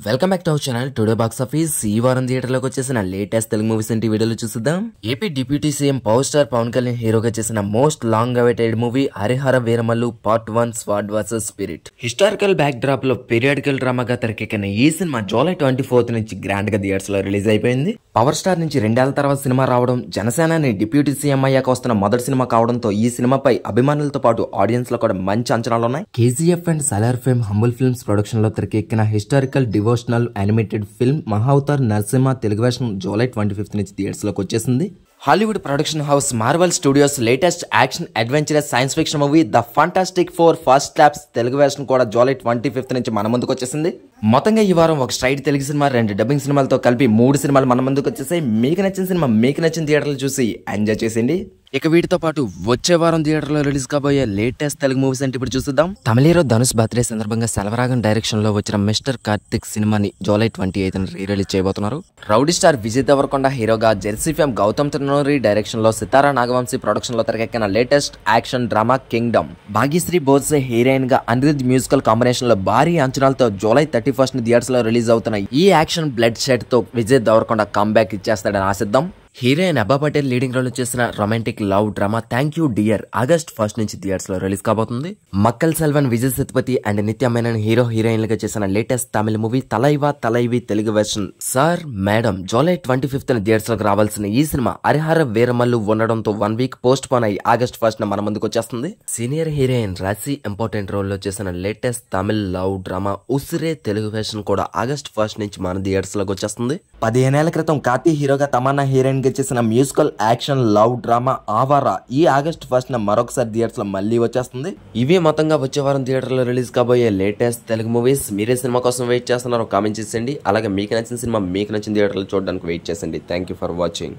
Welcome back to our channel. Today box office ఈ వారం థియేటర్లోకి వచ్చేసిన లేటెస్ట్ తెలుగు మూవీస్ ఏంటి వీడియోలో చూద్దాం. AP deputy CM power star Pawan Kalyan హీరోగా చేసిన most long awaited movie Harihara Veeramallu part 1 sword versus spirit. Historical backdrop లో పీరియాడికల్ డ్రామాగా తెరకెక్కిన ఈ సినిమా జూలై 24 నుంచి గ్రాండ్ గా థియేటర్స్ లో రిలీజ్ అయిపోయింది. పవర్ స్టార్ నుంచి 2 ఏళ్ల తర్వాత సినిమా రావడం, జనసేనని డిప్యూటీ సీఎం అయ్యాక వస్తున్న మొదటి సినిమా కావడంతో ఈ సినిమాపై అభిమానులతో పాటు ఆడియన్స్ లో కూడా మంచి అంచనాలు ఉన్నాయి. KGF and Salaar fame humble films production లో తెరకెక్కిన historical devotional animated film Mahavatar Narasimha Telugu version July 25 నుంచి థియేటర్స్ లోకి వచ్చేసింది. Hollywood production house Marvel studios latest action adventurous science fiction movie the fantastic 4 first claps Telugu version కూడా జూలై 25 నుంచి మన ముందుకు వచ్చేసింది. మొత్తంగా ఈ వారం ఒక స్ట్రైట్ తెలుగు సినిమా, 2 డబ్బింగ్ సినిమాలతో కలిపి 3 సినిమాలు మన ముందుకు వచ్చేసాయి. మీకు నచ్చిన సినిమా మీకు నచ్చిన థియేటర్లు చూసి ఎంజాయ్ చేసేయండి. ఇక వీటితో పాటు వచ్చే వారం థియేటర్ లో రిలీజ్ కాబోయే లేటెస్ట్ తెలుగు మూవీస్ అంటే ఇప్పుడు చూద్దాం. తమిళ హీరో ధనుష్ బర్త్డే సందర్భంగా సెల్వరాగన్ డైరెక్షన్ లో వచ్చిన మిస్టర్ కార్తిక్ సినిమాని జూలై 28 రీ రిలీజ్ చేయబోతున్నారు. రౌడీ స్టార్ విజయ్ దేవరకొండ హీరోగా, Jersey fame Gowtham Thirunuri direction లో సితారా నాగవంశీ ప్రొడక్షన్ లో తెరకెక్కిన latest action drama Kingdom. Bhagyashri Bhotse heroine గా అనిరుద్ మ్యూజికల్ కాంబినేషన్ లో భారీ అంచనాలతో జూలై 31 థియేటర్స్ లో రిలీజ్ అవుతున్న ఈ యాక్షన్ బ్లడ్ షెడ్ తో విజయ్ దేవరకొండ కంబ్యాక్ ఇచ్చేస్తాడని ఆశిద్దాం. హీరోయిన్ అబ్బా పటేల్ లీడింగ్ రోల్ చేసిన romantic love drama thank you dear August 1 నుంచి థియేటర్స్ లో రిలీజ్ కాబోతుంది. మక్కల్ సెల్వన్, విజయ్ సేతుపతి అండ్ నిత్య మేనన్ హీరో హీరోయిన్లుగా చేసిన latest Tamil movie Thalaivaa Thalaivi Telugu version sir madam July 25 theatres లోకి రావాల్సిన ఈ సినిమా హరిహర వీరమల్లు ఉండడంతో 1 వీక్ పోస్ట్ పోన్ అయ్యి ఆగస్ట్ 1 మన ముందుకు వచ్చేస్తుంది. Senior heroine Raashi important role లో చేసిన latest Tamil love drama ఉసిరే Telugu version కూడా ఆగస్ట్ 1 నుంచి మన థియేటర్స్ లోకి వచ్చేస్తుంది. 15 ఏళ్ల క్రితం కార్తీ హీరోగా, తమన్నా హీరోయిన్ గా చేసిన musical action love drama Awara ఈ ఆగస్ట్ 1 మరొకసారి థియేటర్స్ లో మళ్ళీ వచ్చేస్తుంది. ఇవి మొత్తంగా వచ్చే వారం థియేటర్ లో రిలీజ్ కాబోయే లేటెస్ట్ తెలుగు మూవీస్. మీరే సినిమా కోసం వెయిట్ చేస్తున్నారో కామెంట్ చేసేయండి. అలాగే మీకు నచ్చిన సినిమా మీకు నచ్చిన థియేటర్ లో చూడడానికి వెయిట్ చేసేయండి. Thank you for watching.